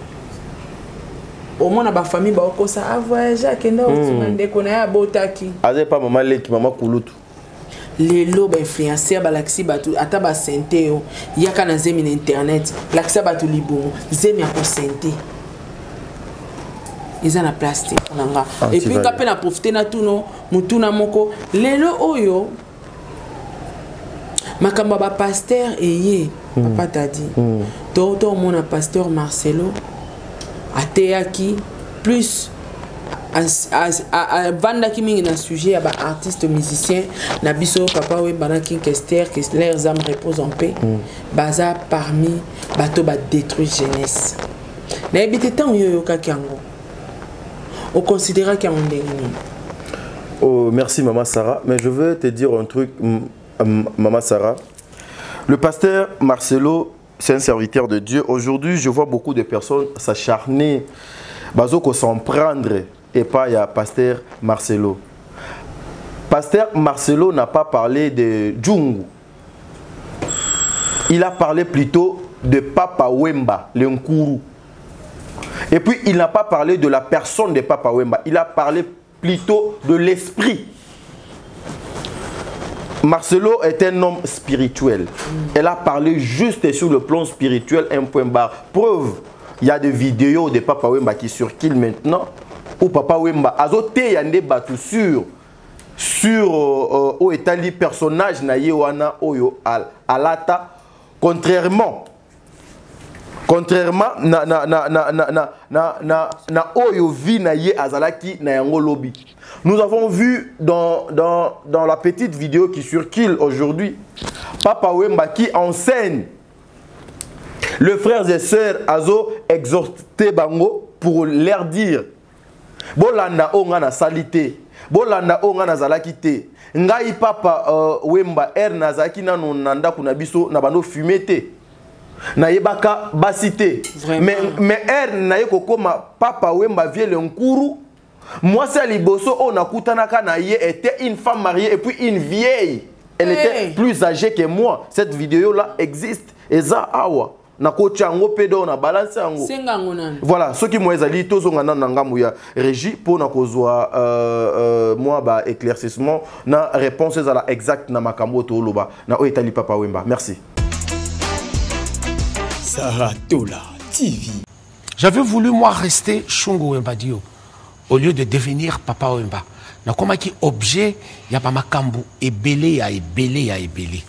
Au moins ba famille ba ko sa voyager kenda otunga ndeko na ya botaki. Aze pa maman leki maman kulutu. Les lobes influenceurs balaxi batu ataba sente yo yaka na zemi na internet laxa batu libo zemi ako sente ils ont la plastique nanga et puis quand pe na profiter na tuno mutuna moko lelo oyo makamba ba pasteur eye papa t'a dit toto mon pasteur Marcelo ateaki plus vanda ki mingi na sujet ya ba artiste musicien na biso papa we banaki Kester que leurs âmes reposent en paix baza parmi bato ba détruire jeunesse na ebité tant yo kakango on considéra qu'il y a un dernier. Oh merci maman Sarah, mais je veux te dire un truc maman Sarah. Le pasteur Marcelo, c'est un serviteur de Dieu. Aujourd'hui, je vois beaucoup de personnes s'acharner bazoko s'en prendre et pas il y a pasteur Marcelo. Pasteur Marcelo n'a pas parlé de Djungu. Il a parlé plutôt de Papa Wemba, le Nkuru. Et puis il n'a pas parlé de la personne de Papa Wemba. Il a parlé plutôt de l'esprit. Marcelo est un homme spirituel. Elle a parlé juste sur le plan spirituel, un point barre. Preuve, il y a des vidéos de Papa Wemba qui circulent maintenant. Où Papa Wemba a yande batu sur au étali personnage na yewana oyo alata contrairement na oyo vi na ye azalaki na yango lobi. Nous avons vu dans la petite vidéo qui circule aujourd'hui Papa Wemba qui enseigne les frères et sœurs azo exhorter bango pour leur dire bolanda onga na salité bolanda onga na zalaki te ngai papa Wemba nazaki nanu nanda kuna biso na bano fumete na yebaka basité mais na ye kokoma papa Wemba vie le nkuru moi c'est liboso on a kutanaka na ye était une femme mariée et puis une vieille elle était plus âgée que moi cette vidéo là existe eza awa na kochango pedo na balance yango voilà ceux qui moi ezali tozonga na ngamu ya régie pour na kozwa moi ba éclaircissement na réponse à la exacte na makambo to loba na o etali papa Wemba merci. Saratola TV. J'avais voulu moi rester Shungu Wemba Dio au lieu de devenir papa Wemba. Na koma ki objet ya pa makambu ebele ya ebele.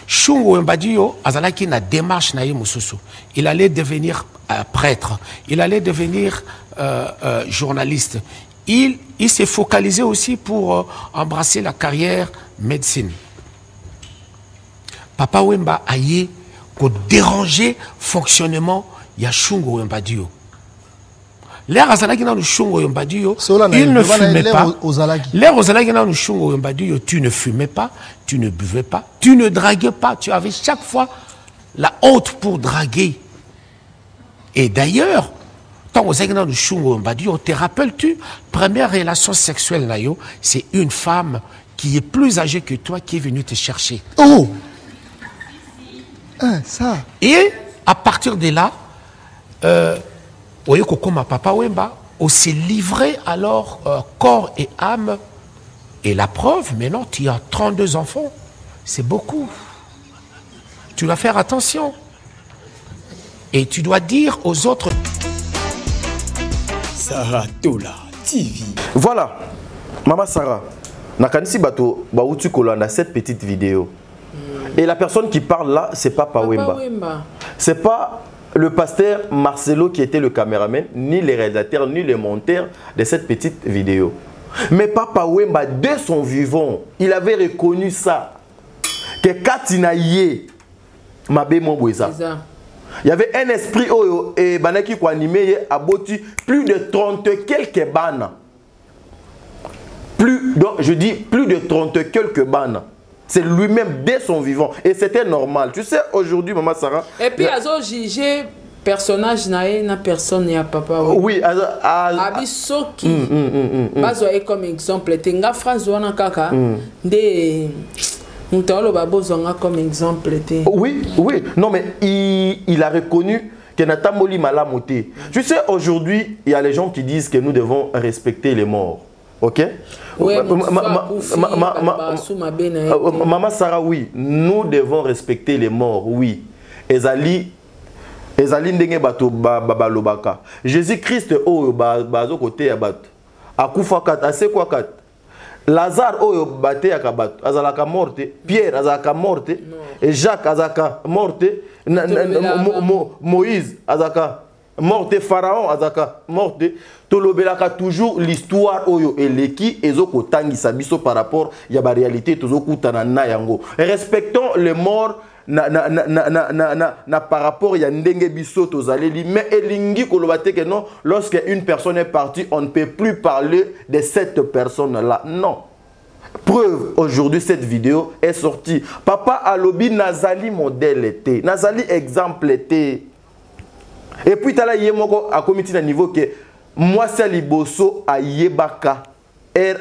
Shungu Wemba Dio azalaki na démarche na ye mususu. Il allait devenir prêtre, il allait devenir journaliste. Il s'est focalisé aussi pour embrasser la carrière médecine. Papa Wemba aye ko déranger fonctionnement ya Shungu Wemba Dio. L'air azalaki na Shungu Wemba Dio, il ne fumait pas. L'air azalaki na Shungu Wemba Dio, tu ne fumais pas, tu ne buvais pas, tu ne draguais pas, tu avais chaque fois la honte pour draguer. Et d'ailleurs, quand on azalaki na Shungu Wemba Dio, te rappelles-tu, première relation sexuelle na yo, c'est une femme qui est plus âgée que toi qui est venue te chercher. Oh! Ça. Et à partir de là, comme papa Wemba, on s'est livré alors corps et âme. Et la preuve, maintenant, tu as 32 enfants. C'est beaucoup. Tu dois faire attention. Et tu dois dire aux autres... Saratola TV. Voilà, Maman Sarah, nakanisi bato bauti kolanda cette petite vidéo. Et la personne qui parle là, c'est Papa Wemba. C'est pas le pasteur Marcelo qui était le caméraman, ni les réalisateurs, ni les monteurs de cette petite vidéo. Mais Papa Wemba, dès son vivant, il avait reconnu ça. Que Katina Ye, Mabé Moboueza. Il y avait un esprit et Banaki qui animé à Boti plus de 30 quelques bannes. Donc je dis plus de 30 quelques bannes. C'est lui-même dès son vivant. Et c'était normal. Tu sais, aujourd'hui, Maman Sarah... Et puis, Azo jugé personnage na personne n'a papa. Oui, Abisoki. Bazoye comme exemple. Tenga phrase wana kaka. De... comme exemple. Oui, oui. Non, mais il a reconnu que Natamoli Malamoté. Tu sais, aujourd'hui, il y a les gens qui disent que nous devons respecter les morts. Ok? Oui, Maman Sarah, oui, nous devons respecter les morts, oui. Ezali ndenge bato babalobaka. Jésus-Christ oyo bazo côté ya bato. Akufa kat asekwa kat. Lazare oyo bate ya kabato azalaka morte, Pierre azalaka morte, et Jacques azalaka morte, Moïse azalaka morte, Pharaon azaka morte. Tolobelaka toujours l'histoire oyo eleki ezoko tangisa biso par rapport ya ba réalité tozokutana na yango. Respectons les morts na par rapport ya ndenge biso tozaleli, mais elingi kolobate que non, lorsque une personne est partie, on ne peut plus parler de cette personne là. Non. Preuve, aujourd'hui cette vidéo est sortie. Papa Alobi Nazali modèle était, Nazali exemple était. Et puis tala yemoko a commis à niveau que moi c'est liboso a yebaka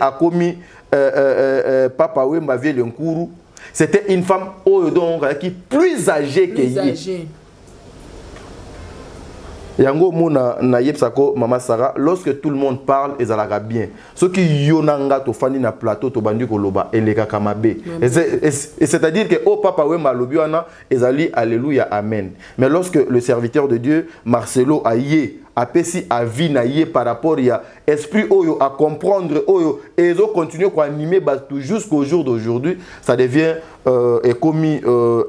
a commis Papa Wemba vie le nkuru. C'était une femme qui plus âgée que lui. Yango mona na yebsako Maman Sarah, lorsque tout le monde parle ezalaka bien. Ceux qui yonanga to fani na plateau to bandi koloba eleka kamabe. Et c'est-à-dire que Papa Wemba lobiwana ezali alléluia amen. Mais lorsque le serviteur de Dieu Marcelo aye apesi avi na ye par rapport à esprit oyo à comprendre oyo et ils ont continué à animer jusqu'au jour d'aujourd'hui, ça devient commis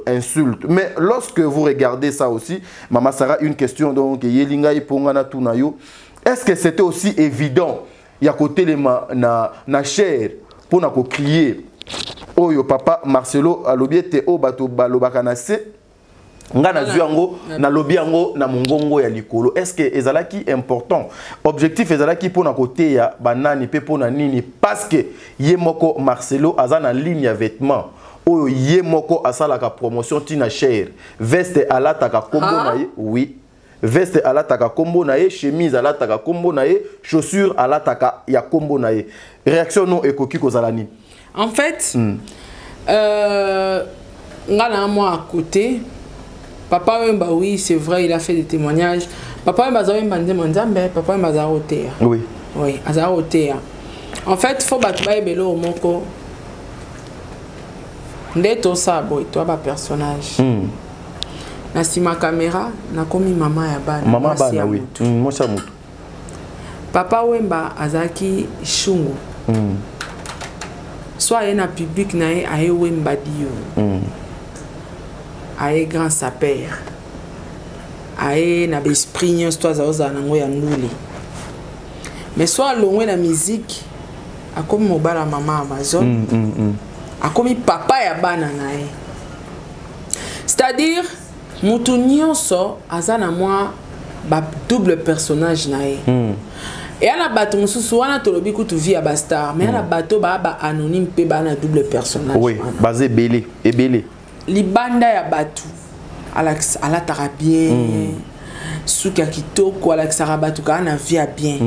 insulte. Mais lorsque vous regardez ça aussi, Maman Sarah, une question donc yelinga ipongana tunayo, est-ce que c'était aussi évident il y a côté les na chair pour na ko crier oyo papa Marcelo alobiete o bato balobakanase nga na zuango na lobby yango na mongongo ya likolo. Est-ce que ezalaki important objectif ezalaki pona côté ya banani pe pona nini parce que yemoko Marcelo azana ligne ya vêtements oyo yemoko asalaka promotion tina cher veste alataka kombo na ye oui veste alataka kombo na ye chemise alataka kombo na ye chaussure alataka ya kombo na ye réaction non ekoki kozala nini en fait nga na moi à côté papa Wemba oui c'est vrai il a fait des témoignages papa Wemba Zawemba Nzambe papa Wemba Zarotea oui oui Azarotea en fait faut battre belo moko ndeto sa boy toi ba personnage na sima caméra na komi mama ya bana mama bana oui moi ça mutu papa Wemba azaki shungu soit il y a un public na aye Wemba dio aye grand sapeur aye na besprit nyonso to azaoza nango ya nduli mais soit longwe na musique akomi mobala mama Amazon akomi papa ya bana na ye c'est-à-dire mutu nyonso aza na mwa ba double personnage na ye et ana bato mususu wana tolobi kutu vie ya bastar mais ana bato ba anonyme pe ba na double personnage oui basé belé et belé libanda ya bato alataka bien suka kitoko alakisaka bato kaka na vie ya bien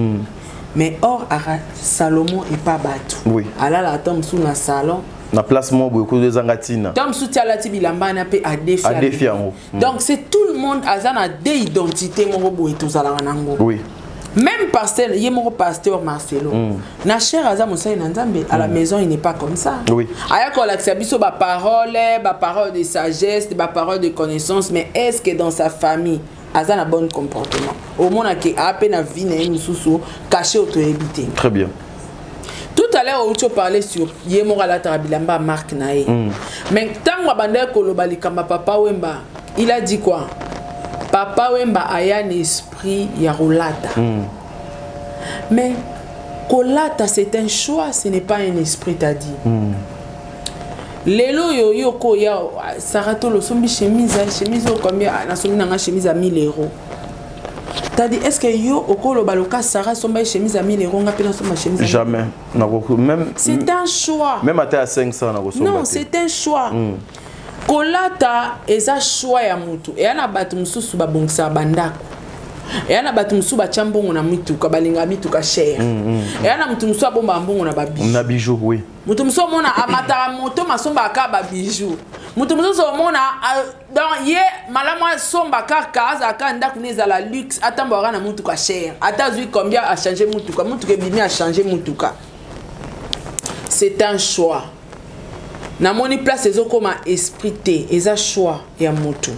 mais or Salomon et pas bato oui alala ata mosusu na salon na place mo boye ko ezanga tina tam mosusu ti alati bilamba na pe adefia yango donc c'est tout le monde aza na deux identités moko boye tozalaka nango oui même pasteur yemoko pasteur Marcelo na cher aza mosali na Nzambe à la maison il n'est pas comme ça oui aya ko lakisa biso ba parole de sagesse ba parole de connaissance mais est-ce que dans sa famille aza na bon comportement au moins que a peine na vie na mususu caché auto éviter très bien tout à l'heure on parlait sur yemoko la tarabilamba Marc nae mais tango banda ko lobali kamba papa Wemba il a dit quoi papa Wemba aya un esprit ya rolata mais kolata c'est un choix ce n'est pas un esprit t'as dit lelo yo ko ya sarato lo sombi chemise au combien na sombi na chemise à 1000 €. T'as dit est-ce que yo okolo baloka Sarah somba chemise à 1000 €, nga pe na somba chemise jamais na même c'est un choix même à 500 na somba non c'est un choix kolata eza choix ya mutu e ana batu mususu babongisa bandako e ana batu mususu bachambongo na mituka balinga mituka cher e ana mutu mususu abomba mbongo na babiju na bijou oui mutu mususu mona amata moto masomba ka babiju mutu mususu mona dans ye malama somba kaka azaka ndako neza la luxe atamba na mutuka cher atazui combien a changer mutuka bimi a changer mutuka c'est un choix na moni place ezo koma esprit te eza choix ya mutu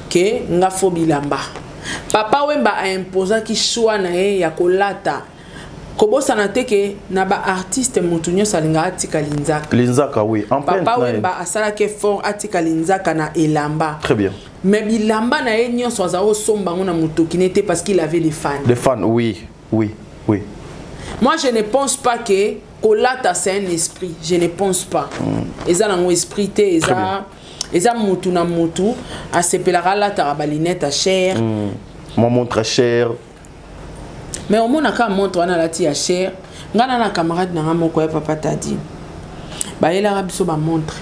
ke nga fo bilamba papa Wemba a imposé ki choix na ye ya kolata kobosa na teke na ba artiste mutu nyosa linga atika linzaka oui en papa Wemba asala ke fort atika linzaka na elamba très bien mais bilamba na ye nyoso azao somba ngona mutu qui n'était parce qu'il avait des fans oui moi je ne pense pas que kolata c'est un esprit je ne pense pas eza nango esprit te eza mutu na mutu asepelaka alataka balinete à cher moi montre cher mais au mona ka montre wana alati ya cher ngana na camarade na moko ya papa tadi bayelaka biso bamontre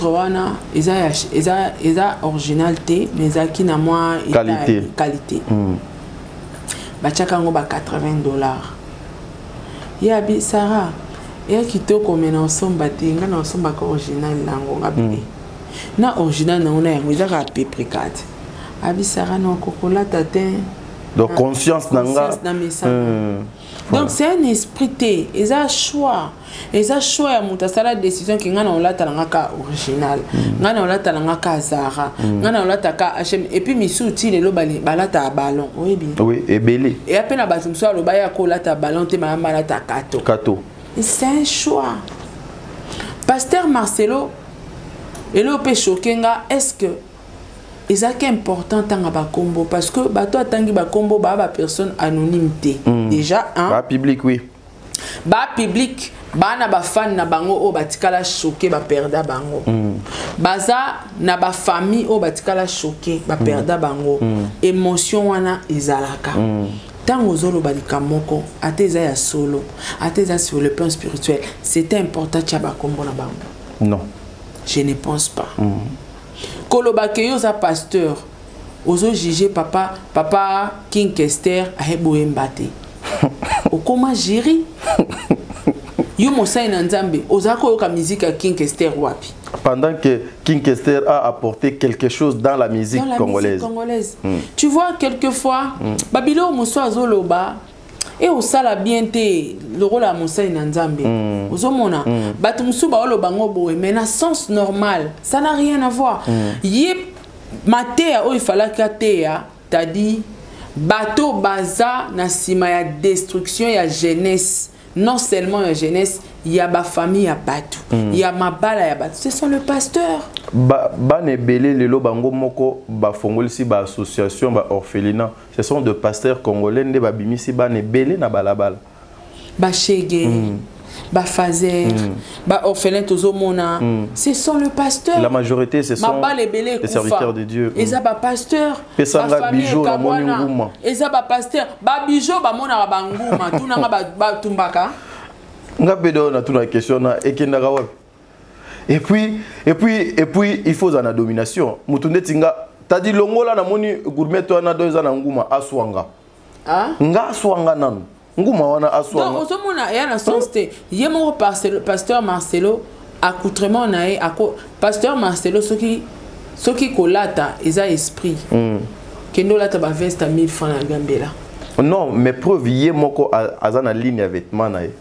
wana eza original te mais ezalaki na mwa qualité batiaka yango ba $80 ya bi Sarah ya kitoko mena osomba te nga na osomba ka original nango ngabe na original nango na yango ezaka peu près abi Sarah na kokolata te donc conscience nanga donc c'est un esprit te eza choix ya mutu asala décision ki nga na olata nanga ka original nga na olata nanga ka Zara nga na olata ka H&M et puis misu ti lelo balata ballon oui ebele et après na batum so lo baya ko lata ballon te ma balata kato c'est un choix pasteur Marcelo elo pe choqué nga est-ce que ezaki important tanga ba combo parce que bato atangi ba combo ba personne anonyme te déjà ba public oui ba public bana ba fan na bango o batikala choqué ba perda bango baza na ba famille o batikala choqué ba perda bango émotion wana ezalaka tango zolo balika moko ateza ya solo ateza sur le plan spirituel c'est important tia ba kombo na bango non je ne pense pas koloba ke yo za pasteur ozo juger papa King Kester a heboye mbate okoma jiri yo mosai na nzambe ozako yoka musique à King Kester wapi pendant que King Kester a apporté quelque chose dans la musique congolaise. Tu vois quelquefois babilo moso azoloba et au sala bien te le rôle à mosai na nzambe ozomona batu musuba oloba ngobo mais na sens normal ça n'a rien à voir yé matea o ifala katea t'as dit bateau baza na sima ya destruction ya jeunesse non seulement la jeunesse, il y a ma famille à battu, il y a ma balle à battu. Ce sont le pasteur. Bane belé lelo bango moko ba fongol si ba association ba orphelinat. Ce sont de pasteurs congolais ne ba bimisi bane belé na balabala. Ba chege, ba fazer, ba orphelin tozomona. Ce sont le pasteur. La majorité ce sont les serviteurs de Dieu. Eza ba pasteur. Pesanga bijo na moni nguma. Eza ba pasteur. Ba bijo ba mona ba nguma. Tunanga ba tumbaka. Nga pedo na tuna question na ekendaka wapi. Et puis il faut la domination. Mutunde tinga t'as dit longola na moni gourmet to na doza na nguma aswanga. Ah? Nga aswanga nanu. Nguma wana aswanga. Donc ozomona ya na sensité. Yemo pasteur Marcelo accoutrement nae pasteur Marcelo soki kolata eza esprit. Kendo lata ba veste à 1000 francs na Gambela. Non, mais preuve yemoko azana ligne vêtement nae.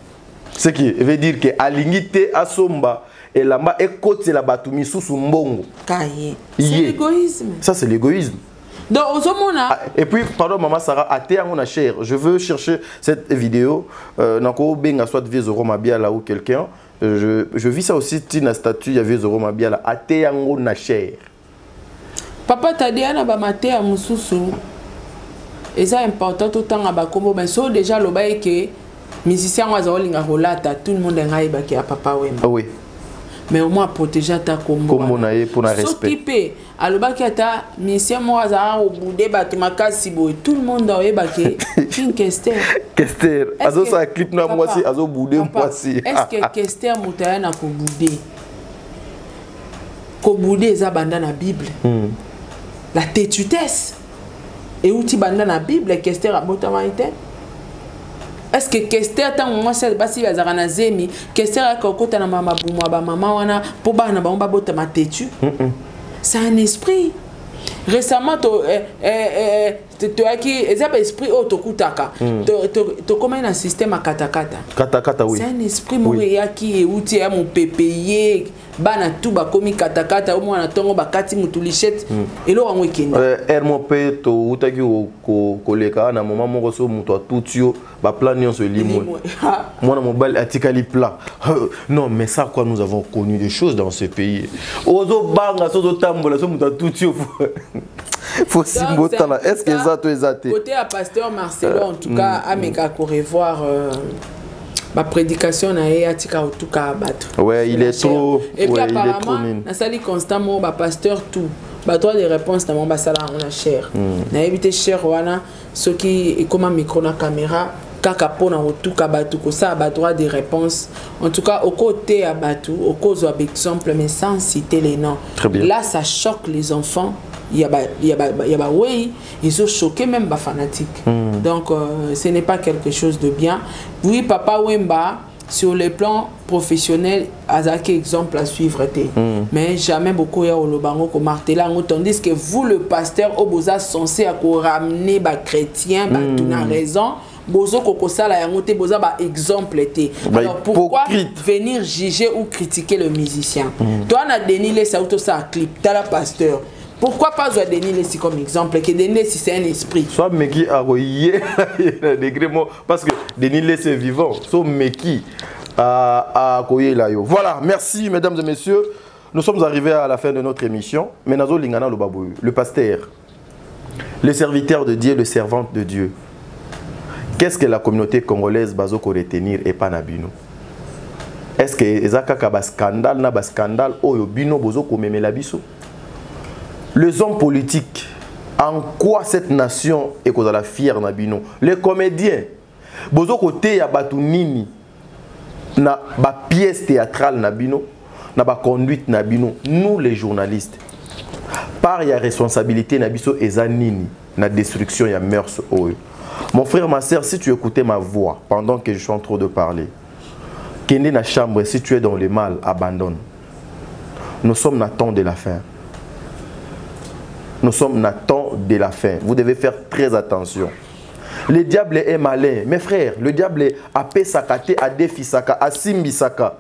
Ce qui veut dire que alingite asomba et là-bas écoute la batumi sous mbongo. C'est l'égoïsme. Ça c'est l'égoïsme. Donc et puis pardon maman Sarah até ngona cher. Je veux chercher cette vidéo nako benga soit vieux Roma Biala ou quelqu'un. Je vis ça aussi tina statut ya vieux Roma Biala até ngona cher. Papa tadiana ba maté a mususu. Et ça important tout temps ba kombo ben so déjà lo ba que musicien wazolinga rolata tout le monde ngai ba ki a papa wema. Ah oui. Mais au moins protéger ta combo. Comme on a pour un respect. S'occuper. Alors que ta mission moi za au boudé ba makasi boy tout le monde doit baquer. King Kester. Kester. Azo ça clip na moi si azo boudé moi si. Est-ce que Kester mutaya na ko boudé? Ko boudé za banda na Bible. La tétutesse. Et outi banda na Bible Kester a botama été. Est-ce que Kester tant moi c'est basi ya zarana zemi Kester a kokota na mama bumwa ba mama wana po ba na ba bota ma têtu. C'est un esprit. Récemment to aki ezaba esprit otokutaka. To comme un système à katakata. Katakata oui. C'est un esprit moyaki et outi ya mon pépé bana tout ba komi katakata au moins na tongo ba kati mutulichette et lo en weekend. Hermo pe to utaki ko koleka na moment moko so muto tutio ba plan nyon se limo. Moi na mobile atikali plat. Non mais ça quoi nous avons connu des choses dans ce pays. Ozo banga sozo tambola so muto tutio faut simbota là. Est-ce que ça to ezate? Côté à pasteur Marcelo en tout cas à mega ko revoir ma prédication na atika en tout cas battu. Ouais, il est trop et puis apparemment na sali constamment ba pasteur tout ba droit de réponse na mon basala on a cher. Na éviter cher wana ce qui est comme un micro na caméra kaka pona otuka batu ko ça ba droit de réponse en tout cas au côté à batu au cause of exemple mais sans citer les noms. Là ça choque les enfants. Il y a oui, ils ont choqué même les fanatiques. Donc ce n'est pas quelque chose de bien. Oui, Papa Wemba, sur le plan professionnel, Azaki exemple à suivre. Mais jamais beaucoup de Olobango comme Martela. Tandis que vous, le pasteur, Oboza, censé à ramener les chrétiens, tu as raison. Bozo Kokosa la yangote boza ba exemple été. Alors pourquoi venir juger ou critiquer le musicien? Toi on a dénilé ça auto ça clip, t'as la pasteur. Pourquoi pas Denis si comme exemple que Denis si c'est un esprit. Soit Meki a royé degré parce que Denis c'est vivant. Soit Meki a koyé là yo. Voilà, merci mesdames et messieurs. Nous sommes arrivés à la fin de notre émission. Menazo Lingana Lobabou, le pasteur, le serviteur de Dieu, le servante de Dieu. Qu'est-ce que la communauté congolaise bazo ko retenir et pas nabino? est-ce que ezaka ba scandale na ba scandale oyo bino bozo komemela biso? Les hommes politiques, en quoi cette nation est kozala fière na bino? Les comédiens, bozo côté ya batu nini na ba pièce théâtrale na bino, na ba conduite na bino, nous les journalistes. Par ya responsabilité na biso eza nini na destruction ya mœurs oyo. Mon frère, ma soeur, si tu écoutais ma voix pendant que je suis en train de parler, kende na chambre, si tu es dans le mal, abandonne. Nous sommes dans le temps de la fin. Nous sommes dans le temps de la fin. Vous devez faire très attention. Le diable est malin. Mes frères, le diable est à Pesakate, à Defisaka, à Simbisaka.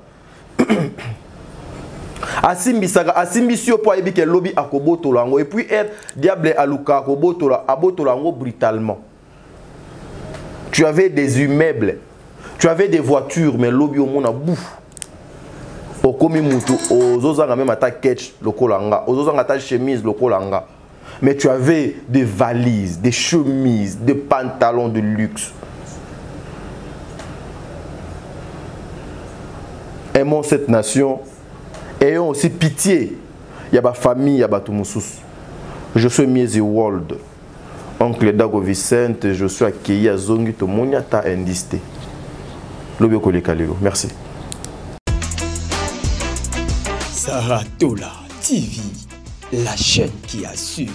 À Simbisaka, à Simbisio pour éviter que lobby à Kobotolango. Et puis, le diable est à Luka, à Botolango brutalement. Tu avais des immeubles, tu avais des voitures, mais lobby au monde a bouffe. Au komi mutu, aux ozanga même à ta ketch, le kolanga, aux ozanga ta chemise, le kolanga. Mais tu avais des valises, des chemises, des pantalons de luxe. Aimons cette nation. Ayons aussi pitié. Il y a ma famille, il y a ma Toumoussous. Je suis Miezi World. Oncle Dago Vicente, je suis accueilli à Zongi Tomoniata Indisté. Merci. Saratola TV, la chaîne qui assure,